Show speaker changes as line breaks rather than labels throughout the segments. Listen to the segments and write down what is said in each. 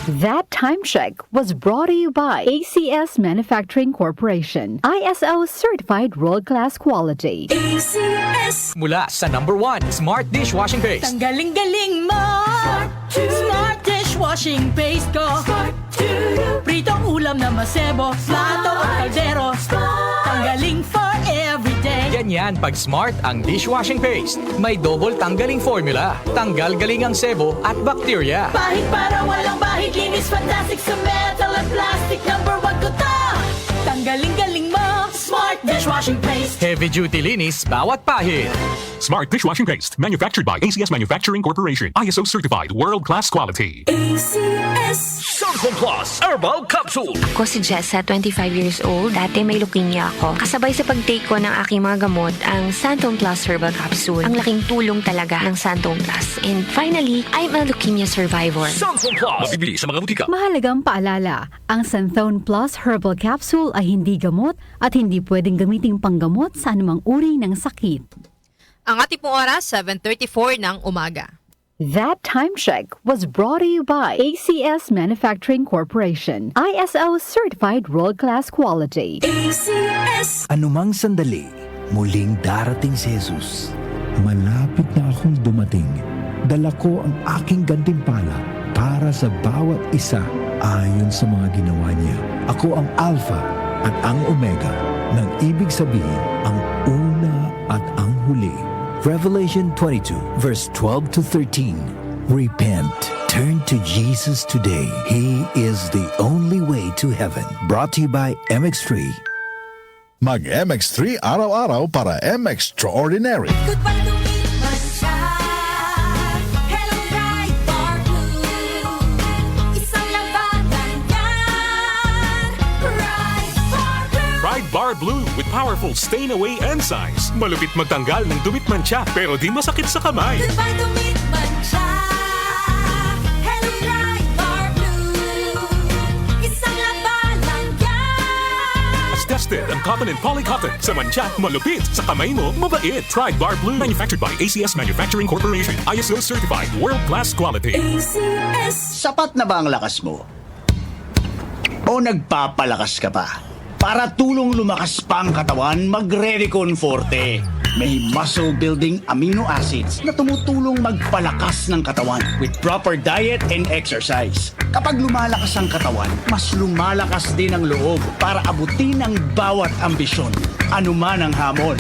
That time check was brought to you by ACS Manufacturing Corporation, ISO certified world-class quality.
ACS.
Mula sa #1 Smart Dishwashing Paste.
Ang galing-galing mo. Smart dishwashing paste ko. Pritong ulam na masebo, plato o kaldero. Tanggaling for everyday.
Ganyan pag Smart ang dishwashing paste. May double tanggaling formula. Tanggal galing ang sebo at bakterya.
Bahid para walang bahid, linis fantastic sa metal at plastic. #1 ko to. Tanggaling-galing mo. Smart dishwashing paste.
Heavy duty linis bawat pahid.
Smart Dishwashing Paste, manufactured by ACS Manufacturing Corporation. ISO certified, world-class quality.
ACS.
Santon Plus Herbal Capsule.
Ako si Jessa, 25 years old. Dati may leukemia ako. Kasabay sa pag-take ko ng aking mga gamot, ang Santon Plus Herbal Capsule. Ang laking tulong talaga ng Santon Plus. And finally, I'm a leukemia survivor.
Santon Plus. Mabibili sa mga butika.
Mahalagang paalala, ang Santhone Plus Herbal Capsule ay hindi gamot at hindi pwedeng gamiting panggamot sa anumang uri ng sakit.
Ang ating pong oras, 7:34 ng umaga.
That time check was brought to you by ACS Manufacturing Corporation, ISO certified world-class quality.
ACS.
Anumang sandali, muling darating si Jesus. Malapit na akong dumating. Dala ko ang aking gantimpala para sa bawat isa ayon sa mga ginawa niya. Ako ang Alpha at ang Omega, nang ibig sabihin ang una at ang huli. Revelation 22, verse 12 to 13. Repent. Turn to Jesus today. He is the only way to heaven. Brought to you by MX3.
Mag-MX3 araw-araw para MX-Extraordinary.
Goodbye to me, Mancha. Hello, bright bar blue. Isang labanan yan. Bright bar blue.
Pride Bar Blue with powerful stain-away enzymes. Malupit magtanggal ng dumit mancha pero di masakit sa kamay.
Goodbye to me, Mancha. Hello, bright bar blue. Isang labanan yan.
As tested ang cotton and polycotton. Sa mancha, malupit. Sa kamay mo, mabait. Pride Bar Blue. Manufactured by ACS Manufacturing Corporation. ISO certified, world-class quality.
ACS.
Sapat na ba ang lakas mo? O nagpapalakas ka pa? Para tulong lumakas pa ang katawan, mag-Redicon Forte. May muscle-building amino acids na tumutulong magpalakas ng katawan with proper diet and exercise. Kapag lumalakas ang katawan, mas lumalakas din ang loob para abutin ang bawat ambisyon, anuman ang hamon.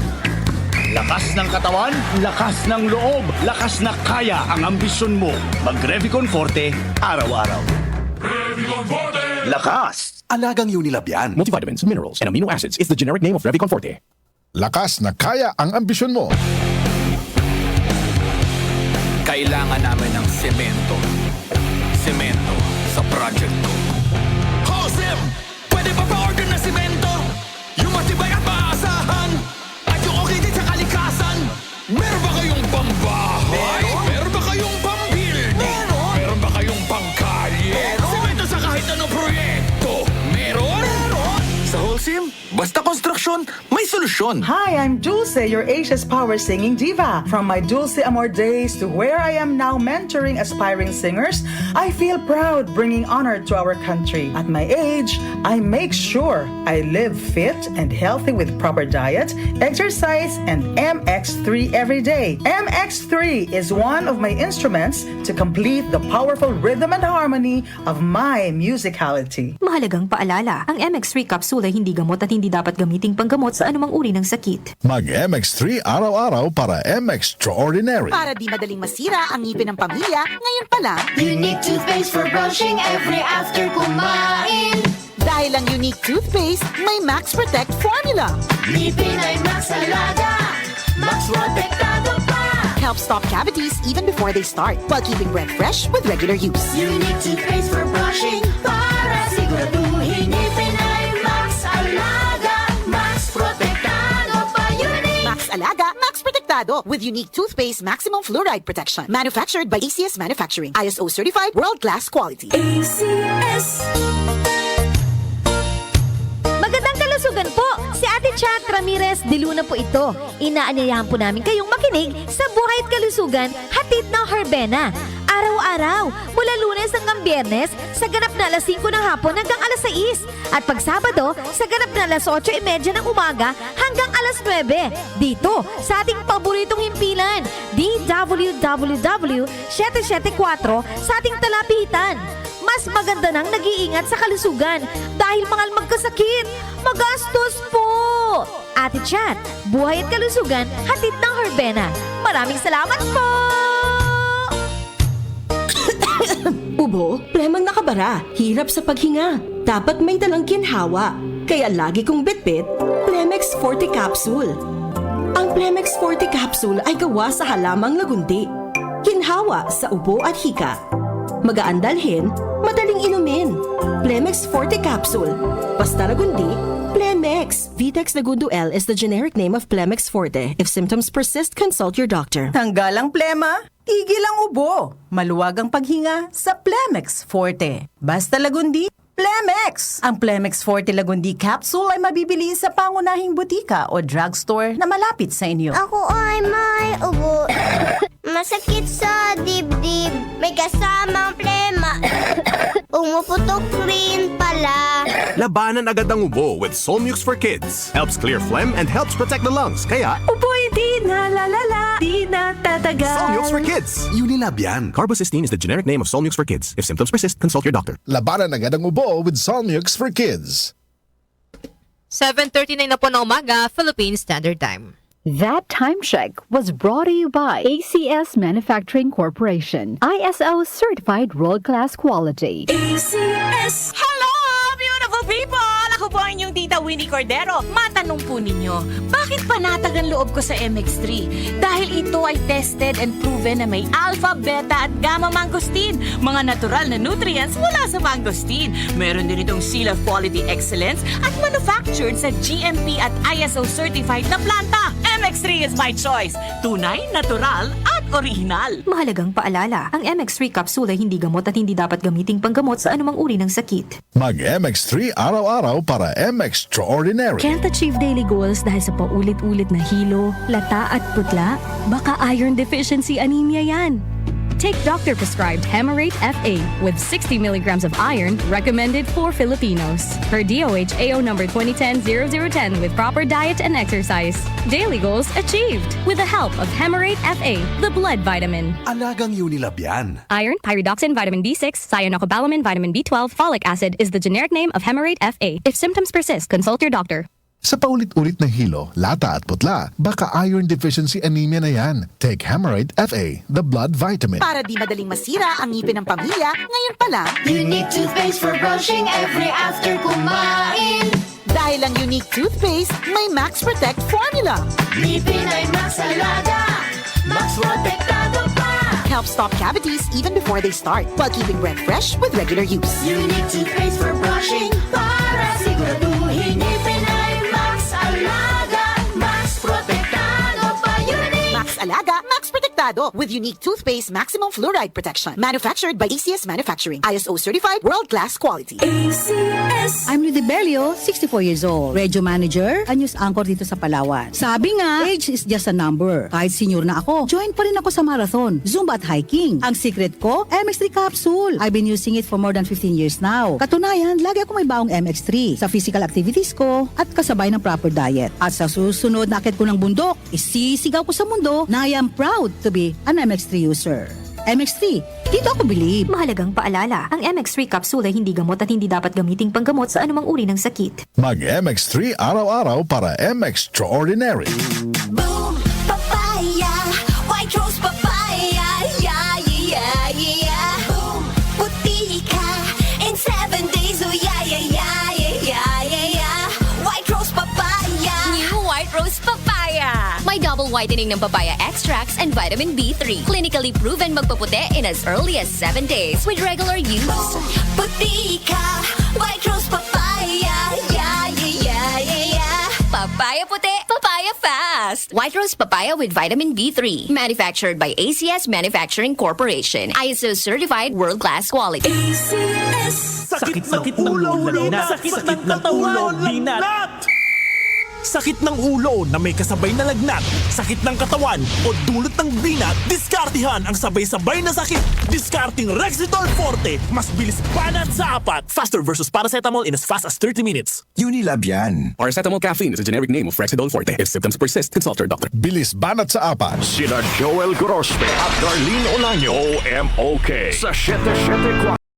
Lakas ng katawan, lakas ng loob, lakas na kaya ang ambisyon mo. Mag-Revicon Forte, araw-araw.
Revicon Forte!
Lakas!
Alagang Unilab yan. Multivitamins, minerals, and amino acids is the generic name of Revicon Forte.
Lakas na kaya ang ambisyon mo.
Kailangan namin ng semento. Semento sa project ko. Josem! Pwede ba pa-order na semento? Yung matibay at maasahan? At yung okay din sa kalikasan? Meron ba kayong pambahay? Meron ba kayong pambuilding? Meron ba kayong pangkalye? Semento sa kahit anong proyekto? Meron? Sa Holcim, basta konstruksyon, may solusyon.
Hi, I'm Dulce, your Asia's Power Singing Diva. From my Dulce Amor days to where I am now mentoring aspiring singers, I feel proud bringing honor to our country. At my age, I make sure I live fit and healthy with proper diet, exercise, and MX3 every day. MX3 is one of my instruments to complete the powerful rhythm and harmony of my musicality.
Mahalagang paalala, ang MX3 capsule ay hindi gamot at hindi dapat gamiting panggamot sa anumang uri ng sakit.
Mag-MX3 araw-araw para MX-Extraordinary.
Para di madaling masira ang ngipin ng pamilya, ngayon pa lang,
Unique toothpaste for brushing every after kumain.
dahil ang unique toothpaste, may Max Protect formula.
Ngipin ay Max Alaga. Max Protektado pa.
Helps stop cavities even before they start, while keeping breath fresh with regular use.
Unique toothpaste for brushing para siguraduhin ngipin ay Max Alaga. Max Protektado pa. Unique.
Max Alaga, Max Protectado with unique toothpaste maximum fluoride protection. Manufactured by ACS Manufacturing. ISO certified world-class quality.
ACS.
Magandang kalusugan po! Si Ate Chat Ramirez de Luna po ito. Inaanyayahan po namin kayong makinig sa Buhay at Kalusugan, hatid ng Herbena. Araw-araw, mula Lunes hanggang Biyernes, sa ganap na alas 5 ng hapon hanggang alas 6. At pag Sabado, sa ganap na alas 8:30 ng umaga hanggang alas 9. Dito, sa ating paboritong himpilan, DWWW 774 sa ating talapitan. Mas maganda nang nag-iingat sa kalusugan dahil mahal magkasakit. Magastos po! Ate Chat, buhay at kalusugan, hatid ng Herbena. Maraming salamat po!
Ubo, premang nakabara, hirap sa paghinga. Dapat may dalang ginhawa. Kaya lagi kong bitbit, Plemex Forte Capsule. Ang Plemex Forte Capsule ay gawa sa halamang lagundi. Ginhawa sa ubo at hika. Magaan dalhin, madaling inumin. Plemex Forte Capsule. Basta lagundi, Plemex. Vitex Lagundo L is the generic name of Plemex Forte. If symptoms persist, consult your doctor.
Tanggal ang plema, tigil ang ubo. Maluwag ang paghinga sa Plemex Forte. Basta lagundi, Plemex! Ang Plemex Forte Lagundi Capsule ay mabibili sa pangunahing butika o drugstore na malapit sa inyo.
Ako ay may ubo. Masakit sa dibdib. May kasamang plema. Umuputok rin pala.
Labanan agad ang ubo with Solmux for Kids. Helps clear phlegm and helps protect the lungs. Kaya,
Uboy, di na lalala, di na tatagal.
Solmux for Kids. Unilab yan. Carbocysteine is the generic name of Solmux for Kids. If symptoms persist, consult your doctor.
Labanan agad ang ubo with Solmux for Kids.
7:39 na po ng umaga, Philippine Standard Time.
That time check was brought to you by ACS Manufacturing Corporation, ISO certified world-class quality.
ACS! Hello, beautiful people! Ako po ang inyong tita Winnie Cordero. Matanong po ninyo, bakit panatag ang loob ko sa MX3? Dahil ito ay tested and proven na may alpha, beta at gamma mangosteen, mga natural na nutrients mula sa mangosteen. Meron din itong seal of quality excellence at manufactured sa GMP at ISO certified na planta. MX3 is my choice. Tunay, natural at original.
Mahalagang paalala, ang MX3 capsule ay hindi gamot at hindi dapat gamiting panggamot sa anumang uri ng sakit.
Mag-MX3 araw-araw para M-Extraordinary.
Can't achieve daily goals dahil sa paulit-ulit na hilo, lata at putla? Baka iron deficiency anemia yan. Take doctor-prescribed Hemarate FA with 60 milligrams of iron recommended for Filipinos. Per DOH AO number 2010-0010 with proper diet and exercise. Daily goals achieved with the help of Hemarate FA, the blood vitamin.
Alagang Unilab yan.
Iron, pyridoxine, vitamin B6, cyanocobalamin, vitamin B12, folic acid is the generic name of Hemarate FA. If symptoms persist, consult your doctor.
Sa paulit-ulit na hilo, lata at putla, baka iron deficiency anemia na yan. Take Hemarate FA, the blood vitamin.
Para di madaling masira ang ngipin ng pamilya, ngayon pa lang,
Unique toothpaste for brushing every after kumain.
dahil ang unique toothpaste may Max Protect formula.
Ngipin ay Max Alaga, Max Protektado pa.
Helps stop cavities even before they start, while keeping breath fresh with regular use.
Unique toothpaste for brushing para siguraduhin ngipin ay Max Alaga, Max Protektado pa. Unique
Max Alaga, Max Protectado with unique toothpaste maximum fluoride protection. Manufactured by ACS Manufacturing. ISO certified world-class quality.
ACS!
I'm Rudy Belio, 64 years old. Radio manager, a news anchor dito sa Palawan. Sabi nga, age is just a number. Kahit senior na ako, join pa rin ako sa marathon, Zumba at hiking. Ang secret ko, MX3 capsule. I've been using it for more than 15 years now. Katunayan, lagi ako may baong MX3 sa physical activities ko at kasabay ng proper diet. At sa susunod na akit ko ng bundok, isisigaw ko sa mundo na I am proud to be an MX3 user. MX3, dito ako believe.
Mahalagang paalala, ang MX3 capsule ay hindi gamot at hindi dapat gamiting panggamot sa anumang uri ng sakit.
Mag-MX3 araw-araw para M-Extraordinary.
Boom, papaya, white rose papaya, yeah, yeah, yeah. Boom, puti ka in 7 days, oh yeah, yeah, yeah, yeah, yeah, yeah. White rose papaya,
New White Rose Papaya. May double whitening ng papaya extracts and vitamin B3. Clinically proven magpaputi in as early as 7 days with regular use.
boom, puti ka, white rose papaya, yeah, yeah, yeah, yeah, yeah.
Papaya puti, papaya fast. White Rose Papaya with vitamin B3. Manufactured by ACS Manufacturing Corporation. ISO certified world-class quality.
ACS! Sakit ng ulo, linat! Sakit ng katawan, linat!
sakit ng ulo na may kasabay na lagnat, sakit ng katawan o dulot ng binat, diskartihan ang sabay-sabay na sakit. Discarding Rexidol Forte. Mas bilis banat sa apat. Faster versus paracetamol in as fast as 30 minutes.
Unilab yan.
Paracetamol caffeine is a generic name of Rexidol Forte. If symptoms persist, consult your doctor.
Bilis banat sa apat.
Sina Joel Gorospe at Darlene Olaño. OMOK sa 774.